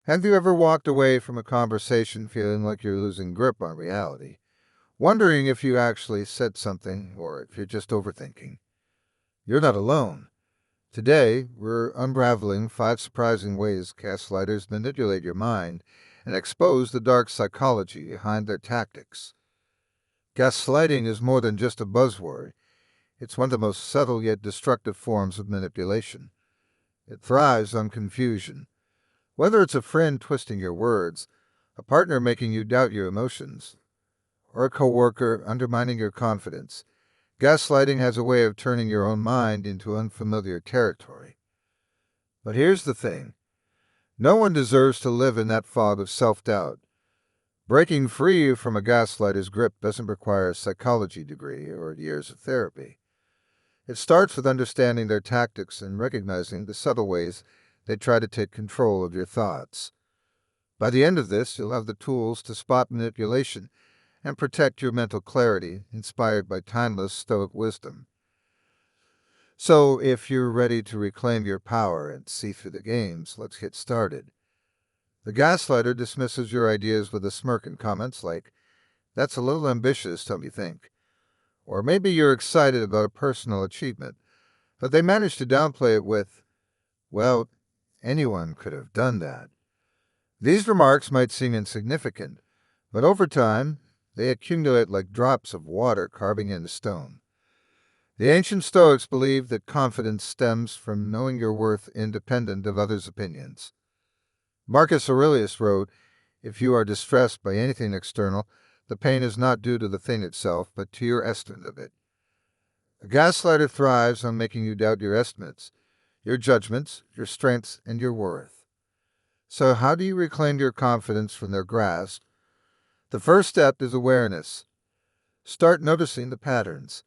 Have you ever walked away from a conversation feeling like you're losing grip on reality, wondering if you actually said something or if you're just overthinking? You're not alone. Today, we're unraveling 5 surprising ways gaslighters manipulate your mind and expose the dark psychology behind their tactics. Gaslighting is more than just a buzzword. It's one of the most subtle yet destructive forms of manipulation. It thrives on confusion. Whether it's a friend twisting your words, a partner making you doubt your emotions, or a coworker undermining your confidence, gaslighting has a way of turning your own mind into unfamiliar territory. But here's the thing. No one deserves to live in that fog of self-doubt. Breaking free from a gaslighter's grip doesn't require a psychology degree or years of therapy. It starts with understanding their tactics and recognizing the subtle ways they try to take control of your thoughts. By the end of this, you'll have the tools to spot manipulation and protect your mental clarity, inspired by timeless Stoic wisdom. So, if you're ready to reclaim your power and see through the games, let's get started. The gaslighter dismisses your ideas with a smirk and comments like, "That's a little ambitious, don't you think?" Or maybe you're excited about a personal achievement, but they manage to downplay it with, "Well, anyone could have done that." These remarks might seem insignificant, but over time, they accumulate like drops of water carving into stone. The ancient Stoics believed that confidence stems from knowing your worth independent of others' opinions. Marcus Aurelius wrote, "If you are distressed by anything external, the pain is not due to the thing itself, but to your estimate of it." A gaslighter thrives on making you doubt your estimates, your judgments, your strengths, and your worth. So how do you reclaim your confidence from their grasp? The first step is awareness. Start noticing the patterns.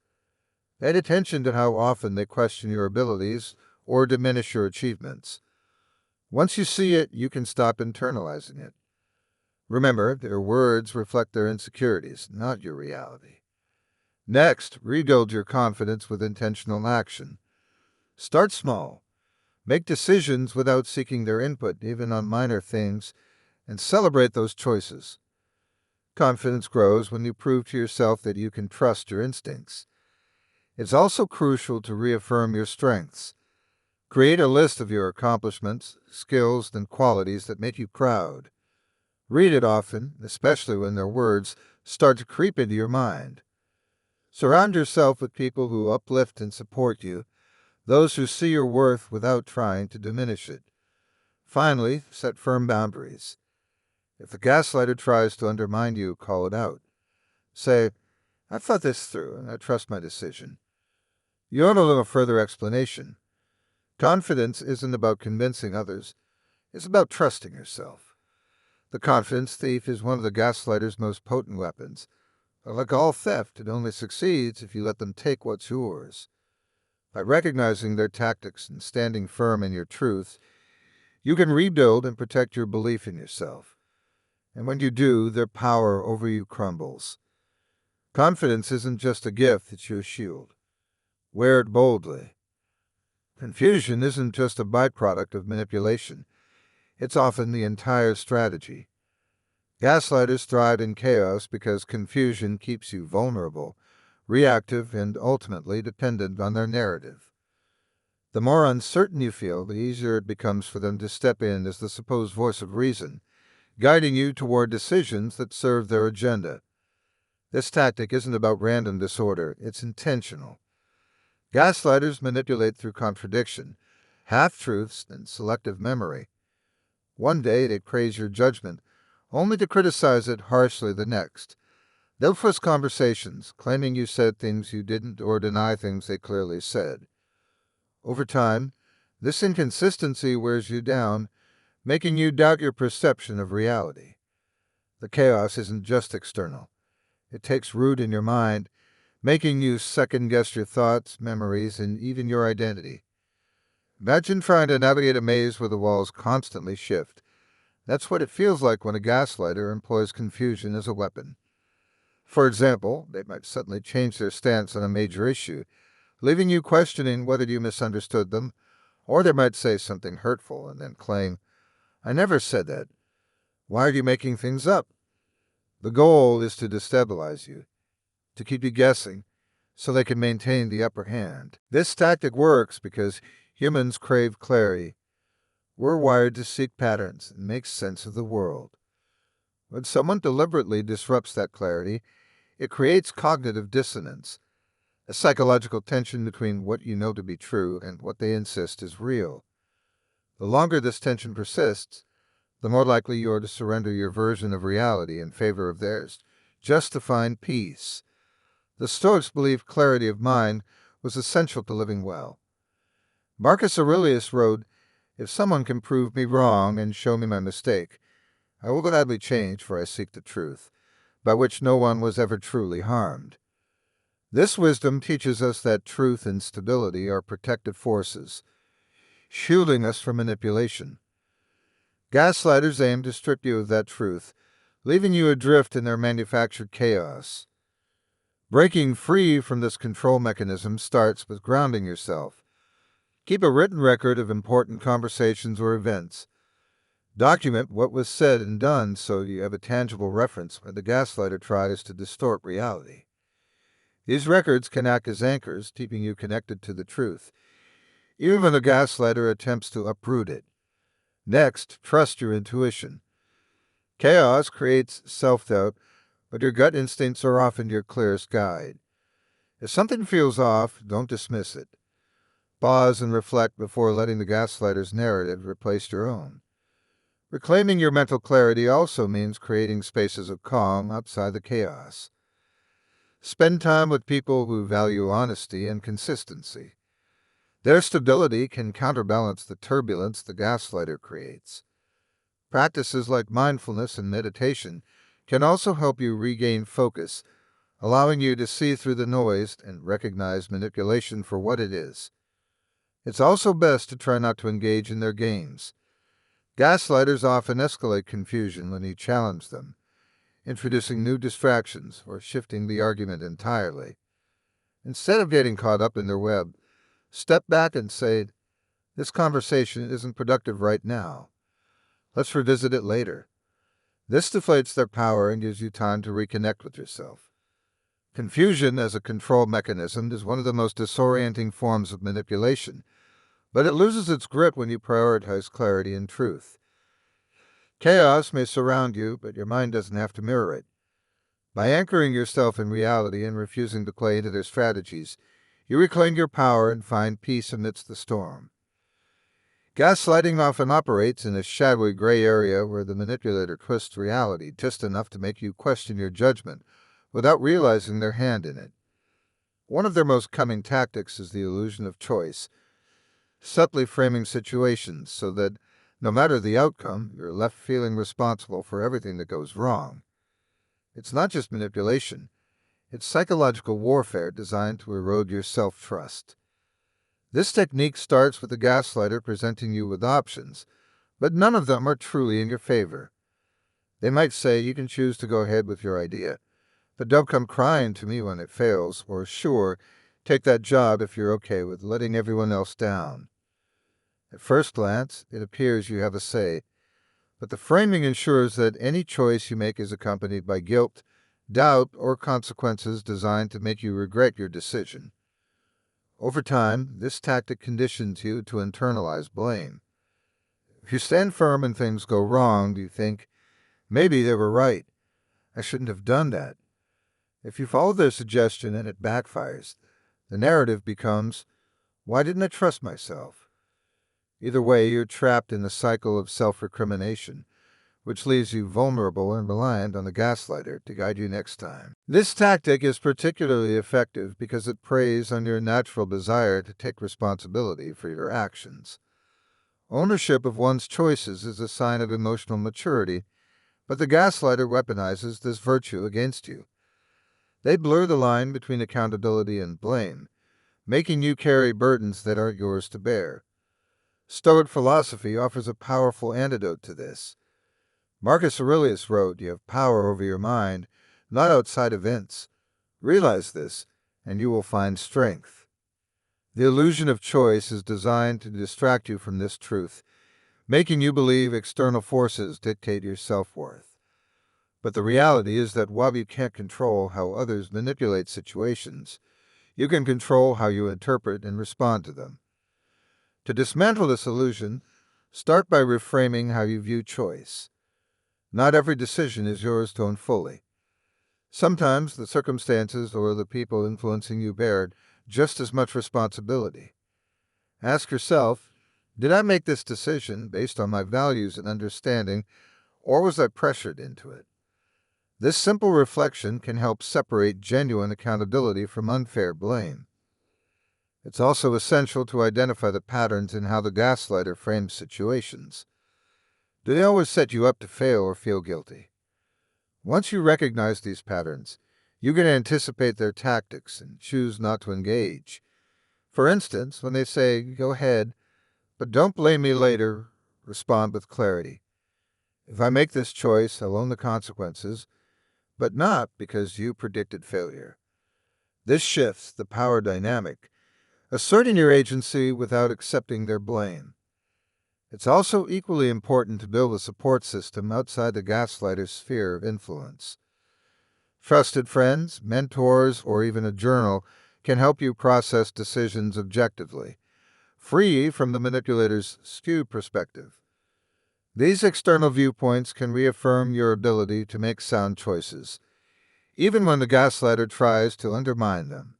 Pay attention to how often they question your abilities or diminish your achievements. Once you see it, you can stop internalizing it. Remember, their words reflect their insecurities, not your reality. Next, rebuild your confidence with intentional action. Start small. Make decisions without seeking their input, even on minor things, and celebrate those choices. Confidence grows when you prove to yourself that you can trust your instincts. It's also crucial to reaffirm your strengths. Create a list of your accomplishments, skills, and qualities that make you proud. Read it often, especially when their words start to creep into your mind. Surround yourself with people who uplift and support you, those who see your worth without trying to diminish it. Finally, set firm boundaries. If the gaslighter tries to undermine you, call it out. Say, "I've thought this through and I trust my decision." You don't need a further explanation. Confidence isn't about convincing others. It's about trusting yourself. The confidence thief is one of the gaslighter's most potent weapons. But like all theft, it only succeeds if you let them take what's yours. By recognizing their tactics and standing firm in your truth, you can rebuild and protect your belief in yourself. And when you do, their power over you crumbles. Confidence isn't just a gift, it's your shield. Wear it boldly. Confusion isn't just a byproduct of manipulation. It's often the entire strategy. Gaslighters thrive in chaos because confusion keeps you vulnerable, reactive, and ultimately dependent on their narrative. The more uncertain you feel, the easier it becomes for them to step in as the supposed voice of reason, guiding you toward decisions that serve their agenda. This tactic isn't about random disorder, it's intentional. Gaslighters manipulate through contradiction, half-truths, and selective memory. One day they praise your judgment, only to criticize it harshly the next. They'll twist conversations, claiming you said things you didn't or deny things they clearly said. Over time, this inconsistency wears you down, making you doubt your perception of reality. The chaos isn't just external. It takes root in your mind, making you second-guess your thoughts, memories, and even your identity. Imagine trying to navigate a maze where the walls constantly shift. That's what it feels like when a gaslighter employs confusion as a weapon. For example, they might suddenly change their stance on a major issue, leaving you questioning whether you misunderstood them, or they might say something hurtful and then claim, I never said that. Why are you making things up? The goal is to destabilize you, to keep you guessing, so they can maintain the upper hand. This tactic works because humans crave clarity. We're wired to seek patterns and make sense of the world. When someone deliberately disrupts that clarity, it creates cognitive dissonance, a psychological tension between what you know to be true and what they insist is real. The longer this tension persists, the more likely you are to surrender your version of reality in favor of theirs, just to find peace. The Stoics believed clarity of mind was essential to living well. Marcus Aurelius wrote, "If someone can prove me wrong and show me my mistake, I will gladly change, for I seek the truth, by which no one was ever truly harmed." This wisdom teaches us that truth and stability are protective forces, shielding us from manipulation. Gaslighters aim to strip you of that truth, leaving you adrift in their manufactured chaos. Breaking free from this control mechanism starts with grounding yourself. Keep a written record of important conversations or events. Document what was said and done so you have a tangible reference when the gaslighter tries to distort reality. These records can act as anchors, keeping you connected to the truth, even when the gaslighter attempts to uproot it. Next, trust your intuition. Chaos creates self-doubt, but your gut instincts are often your clearest guide. If something feels off, don't dismiss it. Pause and reflect before letting the gaslighter's narrative replace your own. Reclaiming your mental clarity also means creating spaces of calm outside the chaos. Spend time with people who value honesty and consistency. Their stability can counterbalance the turbulence the gaslighter creates. Practices like mindfulness and meditation can also help you regain focus, allowing you to see through the noise and recognize manipulation for what it is. It's also best to try not to engage in their games. Gaslighters often escalate confusion when you challenge them, introducing new distractions or shifting the argument entirely. Instead of getting caught up in their web, step back and say, "This conversation isn't productive right now. Let's revisit it later." This deflates their power and gives you time to reconnect with yourself. Confusion as a control mechanism is one of the most disorienting forms of manipulation, but it loses its grip when you prioritize clarity and truth. Chaos may surround you, but your mind doesn't have to mirror it. By anchoring yourself in reality and refusing to play into their strategies, you reclaim your power and find peace amidst the storm. Gaslighting often operates in a shadowy gray area where the manipulator twists reality just enough to make you question your judgment without realizing their hand in it. One of their most cunning tactics is the illusion of choice, subtly framing situations so that, no matter the outcome, you're left feeling responsible for everything that goes wrong. It's not just manipulation, it's psychological warfare designed to erode your self-trust. This technique starts with the gaslighter presenting you with options, but none of them are truly in your favor. They might say you can choose to go ahead with your idea, but don't come crying to me when it fails, or sure, take that job if you're okay with letting everyone else down. At first glance, it appears you have a say, but the framing ensures that any choice you make is accompanied by guilt, doubt, or consequences designed to make you regret your decision. Over time, this tactic conditions you to internalize blame. If you stand firm and things go wrong, you think, maybe they were right. I shouldn't have done that. If you follow their suggestion and it backfires, the narrative becomes, why didn't I trust myself? Either way, you're trapped in the cycle of self-recrimination, which leaves you vulnerable and reliant on the gaslighter to guide you next time. This tactic is particularly effective because it preys on your natural desire to take responsibility for your actions. Ownership of one's choices is a sign of emotional maturity, but the gaslighter weaponizes this virtue against you. They blur the line between accountability and blame, making you carry burdens that aren't yours to bear. Stoic philosophy offers a powerful antidote to this. Marcus Aurelius wrote, "You have power over your mind, not outside events. Realize this, and you will find strength." The illusion of choice is designed to distract you from this truth, making you believe external forces dictate your self-worth. But the reality is that while you can't control how others manipulate situations, you can control how you interpret and respond to them. To dismantle this illusion, start by reframing how you view choice. Not every decision is yours to own fully. Sometimes the circumstances or the people influencing you bear just as much responsibility. Ask yourself, did I make this decision based on my values and understanding, or was I pressured into it? This simple reflection can help separate genuine accountability from unfair blame. It's also essential to identify the patterns in how the gaslighter frames situations. Do they always set you up to fail or feel guilty? Once you recognize these patterns, you can anticipate their tactics and choose not to engage. For instance, when they say, "Go ahead, but don't blame me later," respond with clarity. "If I make this choice, I'll own the consequences, but not because you predicted failure." This shifts the power dynamic, asserting your agency without accepting their blame. It's also equally important to build a support system outside the gaslighter's sphere of influence. Trusted friends, mentors, or even a journal can help you process decisions objectively, free from the manipulator's skewed perspective. These external viewpoints can reaffirm your ability to make sound choices, even when the gaslighter tries to undermine them.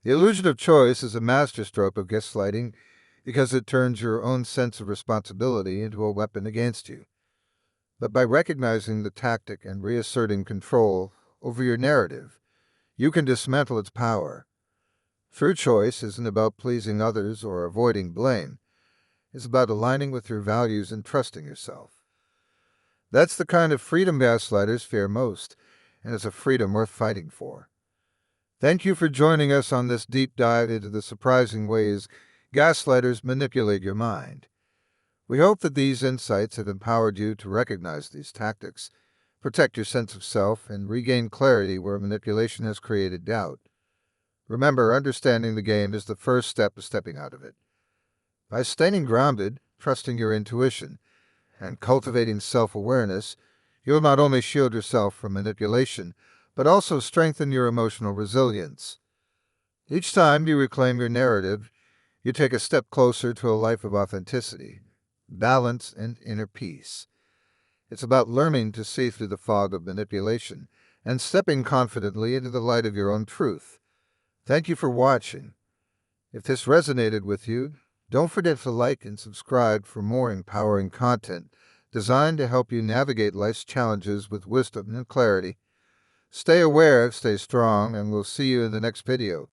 The illusion of choice is a masterstroke of gaslighting because it turns your own sense of responsibility into a weapon against you. But by recognizing the tactic and reasserting control over your narrative, you can dismantle its power. True choice isn't about pleasing others or avoiding blame. It's about aligning with your values and trusting yourself. That's the kind of freedom gaslighters fear most, and it's a freedom worth fighting for. Thank you for joining us on this deep dive into the surprising ways gaslighters manipulate your mind. We hope that these insights have empowered you to recognize these tactics, protect your sense of self, and regain clarity where manipulation has created doubt. Remember, understanding the game is the first step of stepping out of it. By staying grounded, trusting your intuition, and cultivating self-awareness, you'll not only shield yourself from manipulation, but also strengthen your emotional resilience. Each time you reclaim your narrative, you take a step closer to a life of authenticity, balance, and inner peace. It's about learning to see through the fog of manipulation and stepping confidently into the light of your own truth. Thank you for watching. If this resonated with you, don't forget to like and subscribe for more empowering content designed to help you navigate life's challenges with wisdom and clarity. Stay aware, stay strong, and we'll see you in the next video.